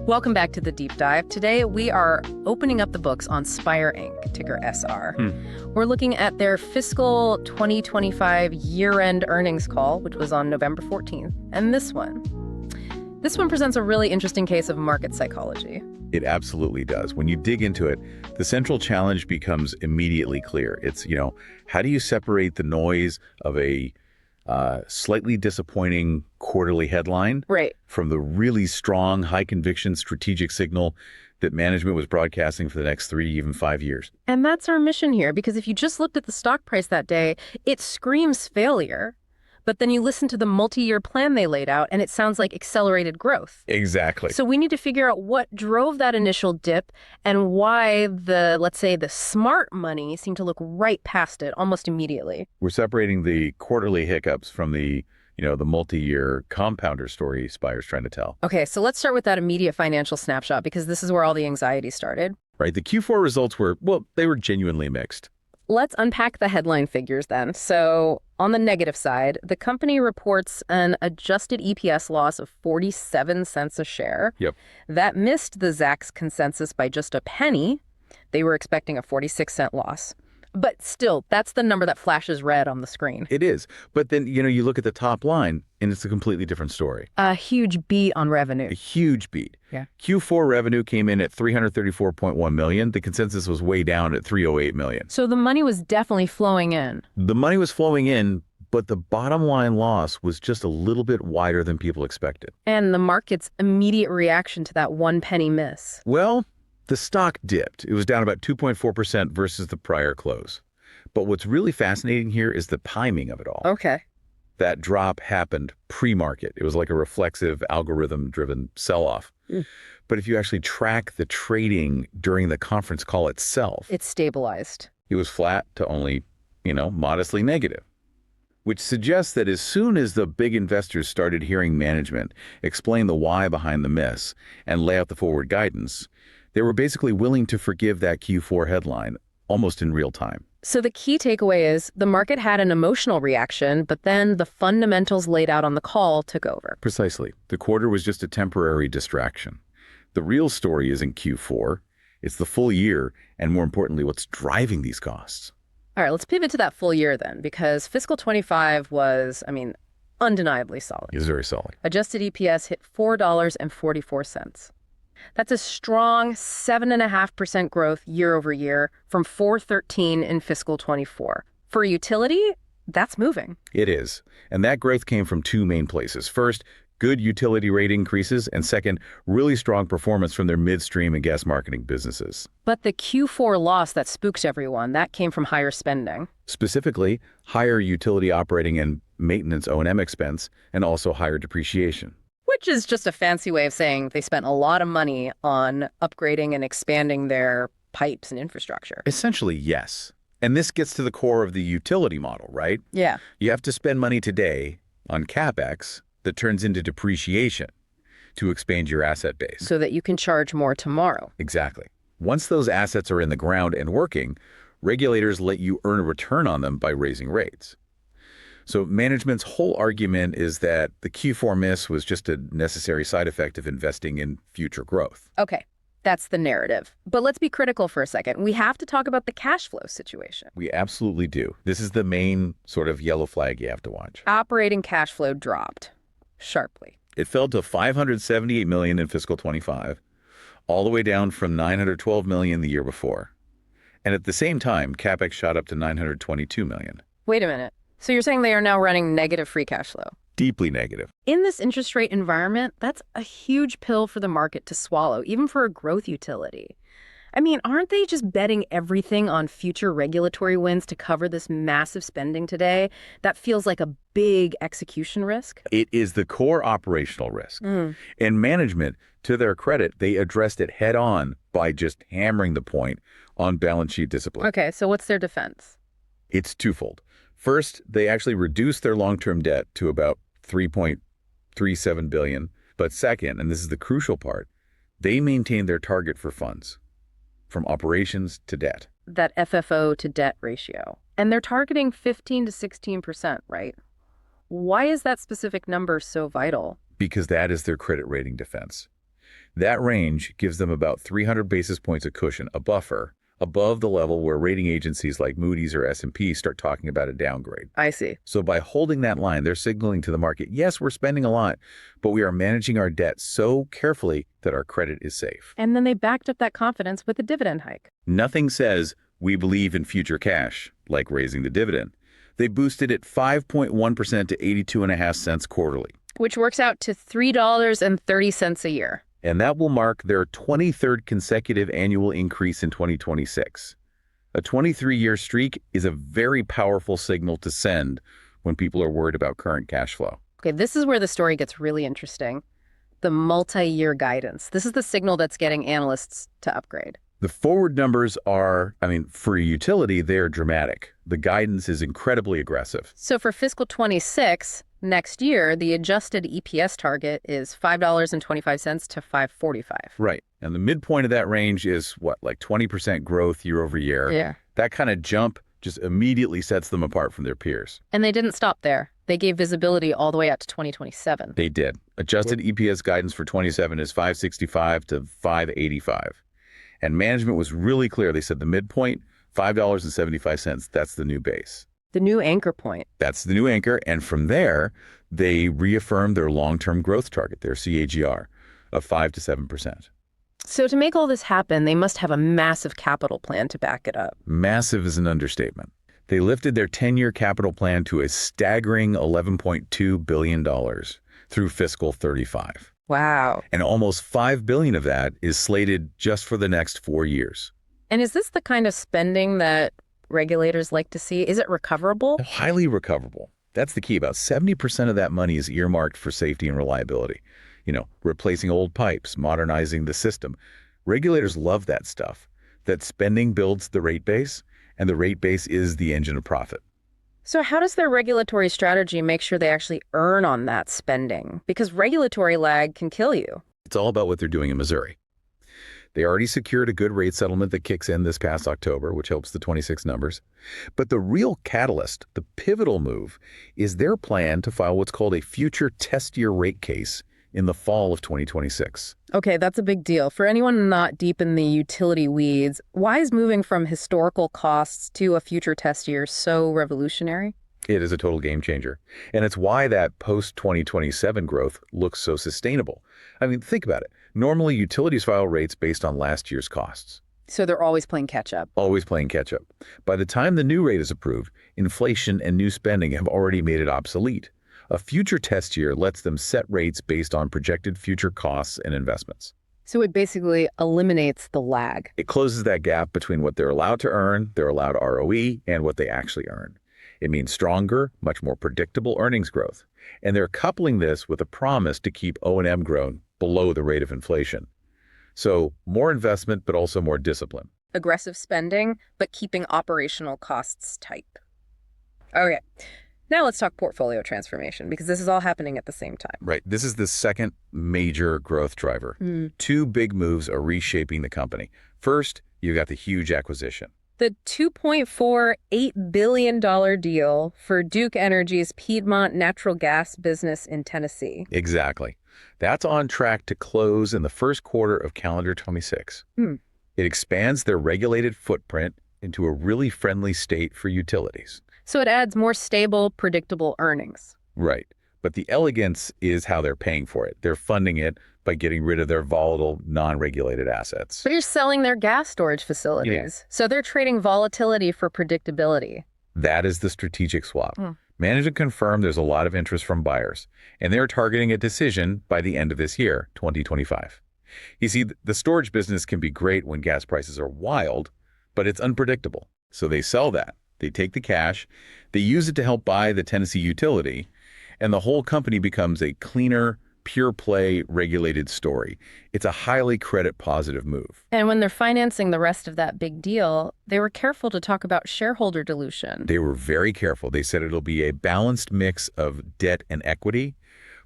Welcome back to the Deep Dive. Today, we are opening up the books on Spire Inc., ticker SR. We're looking at their fiscal 2025 year-end earnings call, which was on November 14th. And this one presents a really interesting case of market psychology. It absolutely does. When you dig into it, the central challenge becomes immediately clear. It's, how do you separate the noise of a slightly disappointing quarterly headline from the really strong, high-conviction strategic signal that management was broadcasting for the next 3, even 5 years? And that's our mission here, because if you just looked at the stock price that day, it screams failure. But then you listen to the multi-year plan they laid out, and it sounds like accelerated growth. Exactly. So we need to figure out what drove that initial dip and why let's say, the smart money seemed to look right past it almost immediately. We're separating the quarterly hiccups from the multi-year compounder story Spire's trying to tell. Okay, so let's start with that immediate financial snapshot, because this is where all the anxiety started. Right. The Q4 results were genuinely mixed. Let's unpack the headline figures then. So on the negative side, the company reports an adjusted EPS loss of 47 cents a share. Yep. That missed the Zacks consensus by just a penny. They were expecting a 46-cent loss. But still, that's the number that flashes red on the screen. It is. But then, you look at the top line, and it's a completely different story. A huge beat on revenue. A huge beat. Yeah. Q4 revenue came in at $334.1 million. The consensus was way down at $308 million. So the money was definitely flowing in. The money was flowing in, but the bottom line loss was just a little bit wider than people expected. And the market's immediate reaction to that 1 penny miss. Well, the stock dipped. It was down about 2.4% versus the prior close. But what's really fascinating here is the timing of it all. Okay. That drop happened pre-market. It was like a reflexive, algorithm-driven sell-off. But if you actually track the trading during the conference call itself, It's stabilized. it was flat to only, modestly negative, which suggests that as soon as the big investors started hearing management explain the why behind the miss and lay out the forward guidance, they were basically willing to forgive that Q4 headline almost in real time. So the key takeaway is the market had an emotional reaction, but then the fundamentals laid out on the call took over. Precisely. The quarter was just a temporary distraction. The real story isn't Q4. It's the full year, and more importantly, what's driving these costs. All right, let's pivot to that full year then, because fiscal 25 was, undeniably solid. It was very solid. Adjusted EPS hit $4.44. That's a strong 7.5% growth year over year from $4.13 in fiscal 24. For a utility, that's moving. It is. And that growth came from 2 main places. First, good utility rate increases, and second, really strong performance from their midstream and gas marketing businesses. But the Q4 loss that spooked everyone, that came from higher spending. Specifically, higher utility operating and maintenance O&M expense, and also higher depreciation. Which is just a fancy way of saying they spent a lot of money on upgrading and expanding their pipes and infrastructure. Essentially, yes. And this gets to the core of the utility model, right? Yeah. You have to spend money today on capex that turns into depreciation to expand your asset base. So that you can charge more tomorrow. Exactly. Once those assets are in the ground and working, regulators let you earn a return on them by raising rates. So management's whole argument is that the Q4 miss was just a necessary side effect of investing in future growth. Okay, that's the narrative. But let's be critical for a second. We have to talk about the cash flow situation. We absolutely do. This is the main sort of yellow flag you have to watch. Operating cash flow dropped sharply. It fell to $578 million in fiscal 25, all the way down from $912 million the year before. And at the same time, capex shot up to $922 million. Wait a minute. So you're saying they are now running negative free cash flow? Deeply negative. In this interest rate environment, that's a huge pill for the market to swallow, even for a growth utility. Aren't they just betting everything on future regulatory wins to cover this massive spending today? That feels like a big execution risk. It is the core operational risk. And management, to their credit, they addressed it head on by just hammering the point on balance sheet discipline. Okay, so what's their defense? It's twofold. First, they actually reduced their long-term debt to about $3.37 billion. But second, and this is the crucial part, they maintained their target for funds, from operations to debt. That FFO to debt ratio. And they're targeting 15 to 16%, right? Why is that specific number so vital? because that is their credit rating defense. That range gives them about 300 basis points of cushion, a buffer, above the level where rating agencies like Moody's or S&P start talking about a downgrade. I see. So by holding that line, they're signaling to the market, yes, we're spending a lot, but we are managing our debt so carefully that our credit is safe. And then they backed up that confidence with a dividend hike. Nothing says we believe in future cash, like raising the dividend. They boosted it 5.1% to 82.5 cents quarterly. Which works out to $3.30 a year. And that will mark their 23rd consecutive annual increase in 2026. A 23-year streak is a very powerful signal to send when people are worried about current cash flow. Okay, this is where the story gets really interesting. The multi-year guidance. This is the signal that's getting analysts to upgrade. The forward numbers are, for a utility, they're dramatic. The guidance is incredibly aggressive. So for fiscal 26, next year, the adjusted EPS target is $5.25 to $5.45. Right. And the midpoint of that range is like 20% growth year over year. Yeah. That kind of jump just immediately sets them apart from their peers. And they didn't stop there. They gave visibility all the way out to 2027. They did. Adjusted EPS guidance for 27 is $5.65 to $5.85. And management was really clear. They said the midpoint, $5.75. That's the new base. The new anchor point. That's the new anchor. And from there, they reaffirmed their long-term growth target, their CAGR, of 5 to 7%. So to make all this happen, they must have a massive capital plan to back it up. Massive is an understatement. They lifted their 10-year capital plan to a staggering $11.2 billion through fiscal 35. Wow. And almost $5 billion of that is slated just for the next 4 years. And is this the kind of spending that regulators like to see? Is it recoverable? Highly recoverable. That's the key. About 70% of that money is earmarked for safety and reliability. Replacing old pipes, modernizing the system. Regulators love that stuff. That spending builds the rate base, and the rate base is the engine of profit. So how does their regulatory strategy make sure they actually earn on that spending? Because regulatory lag can kill you. It's all about what they're doing in Missouri. They already secured a good rate settlement that kicks in this past October, which helps the 26 numbers. But the real catalyst, the pivotal move, is their plan to file what's called a future test year rate case in the fall of 2026. Okay, that's a big deal. For anyone not deep in the utility weeds, why is moving from historical costs to a future test year so revolutionary? It is a total game changer. And it's why that post-2027 growth looks so sustainable. Think about it. Normally, utilities file rates based on last year's costs. So they're always playing catch up. Always playing catch up. By the time the new rate is approved, inflation and new spending have already made it obsolete. A future test year lets them set rates based on projected future costs and investments. So it basically eliminates the lag. It closes that gap between what they're allowed to earn, their allowed ROE, and what they actually earn. It means stronger, much more predictable earnings growth. And they're coupling this with a promise to keep O&M growth below the rate of inflation. So more investment, but also more discipline. Aggressive spending, but keeping operational costs tight. Okay. Now let's talk portfolio transformation, because this is all happening at the same time. Right. This is the second major growth driver. Two big moves are reshaping the company. First, you've got the huge acquisition. The $2.48 billion deal for Duke Energy's Piedmont natural gas business in Tennessee. Exactly. That's on track to close in the first quarter of calendar 26. It expands their regulated footprint into a really friendly state for utilities. So it adds more stable, predictable earnings. Right. But the elegance is how they're paying for it. They're funding it by getting rid of their volatile, non-regulated assets. But you're selling their gas storage facilities. Yeah. So they're trading volatility for predictability. That is the strategic swap. Management confirmed there's a lot of interest from buyers, and they're targeting a decision by the end of this year, 2025. You see, the storage business can be great when gas prices are wild, but it's unpredictable. So they sell that. They take the cash, they use it to help buy the Tennessee utility, and the whole company becomes a cleaner, pure play, regulated story. It's a highly credit positive move. And when they're financing the rest of that big deal, they were careful to talk about shareholder dilution. They were very careful. They said it'll be a balanced mix of debt and equity,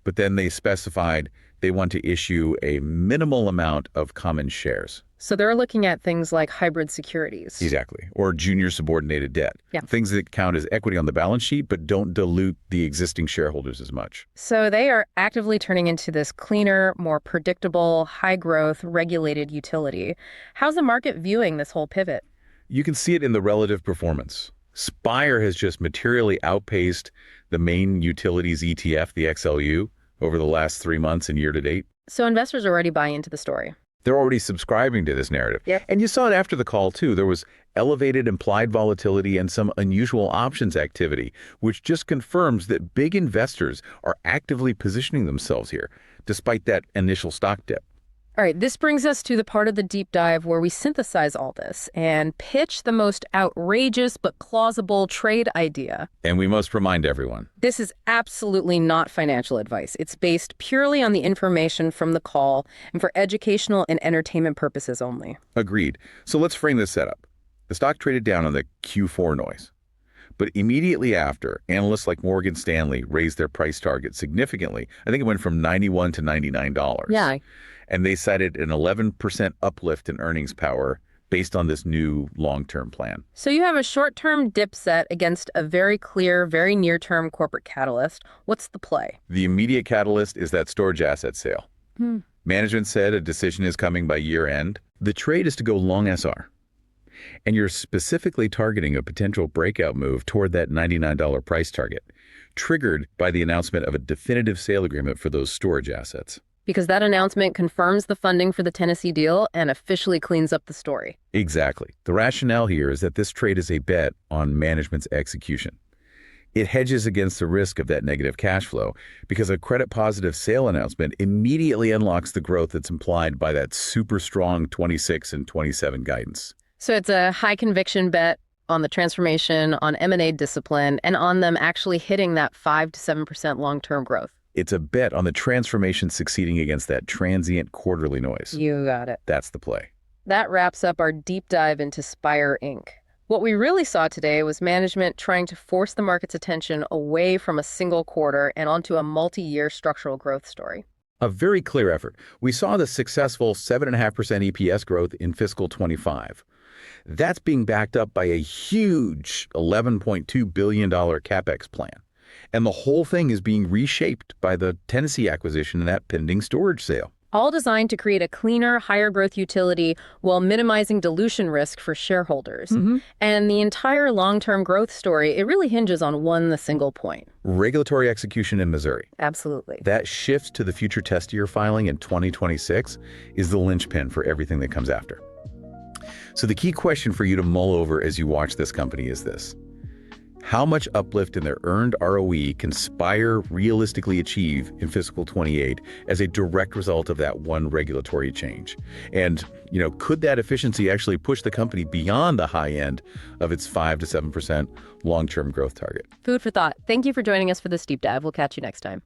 but then they specified they want to issue a minimal amount of common shares. So they're looking at things like hybrid securities. Exactly. Or junior subordinated debt. Yeah. Things that count as equity on the balance sheet but don't dilute the existing shareholders as much. So they are actively turning into this cleaner, more predictable, high-growth, regulated utility. How's the market viewing this whole pivot? You can see it in the relative performance. Spire has just materially outpaced the main utilities ETF, the XLU, over the last 3 months and year to date. So investors are already buying into the story. They're already subscribing to this narrative. Yep. And you saw it after the call, too. There was elevated implied volatility and some unusual options activity, which just confirms that big investors are actively positioning themselves here, despite that initial stock dip. All right, this brings us to the part of the deep dive where we synthesize all this and pitch the most outrageous but plausible trade idea. And we must remind everyone, This is absolutely not financial advice. It's based purely on the information from the call and for educational and entertainment purposes only. agreed. So let's frame this setup. The stock traded down on the Q4 noise. But immediately after, analysts like Morgan Stanley raised their price target significantly. I think it went from $91 to $99. Yeah. And they cited an 11% uplift in earnings power based on this new long-term plan. So you have a short-term dip set against a very clear, very near-term corporate catalyst. What's the play? The immediate catalyst is that storage asset sale. Management said a decision is coming by year end. The trade is to go long SR. And you're specifically targeting a potential breakout move toward that $99 price target, triggered by the announcement of a definitive sale agreement for those storage assets. Because that announcement confirms the funding for the Tennessee deal and officially cleans up the story. Exactly. The rationale here is that this trade is a bet on management's execution. It hedges against the risk of that negative cash flow because a credit-positive sale announcement immediately unlocks the growth that's implied by that super strong 26 and 27 guidance. So it's a high-conviction bet on the transformation, on M&A discipline, and on them actually hitting that 5 to 7% long-term growth. It's a bet on the transformation succeeding against that transient quarterly noise. You got it. That's the play. That wraps up our deep dive into Spire Inc. What we really saw today was management trying to force the market's attention away from a single quarter and onto a multi-year structural growth story. A very clear effort. We saw the successful 7.5% EPS growth in fiscal 25. That's being backed up by a huge $11.2 billion capex plan. And the whole thing is being reshaped by the Tennessee acquisition and that pending storage sale. All designed to create a cleaner, higher growth utility while minimizing dilution risk for shareholders. And the entire long-term growth story, it really hinges on the single point. Regulatory execution in Missouri. Absolutely. That shift to the future test year filing in 2026 is the linchpin for everything that comes after. So the key question for you to mull over as you watch this company is this. How much uplift in their earned ROE can Spire realistically achieve in fiscal 28 as a direct result of that one regulatory change? And, could that efficiency actually push the company beyond the high end of its 5 to 7% long-term growth target? Food for thought. Thank you for joining us for this deep dive. We'll catch you next time.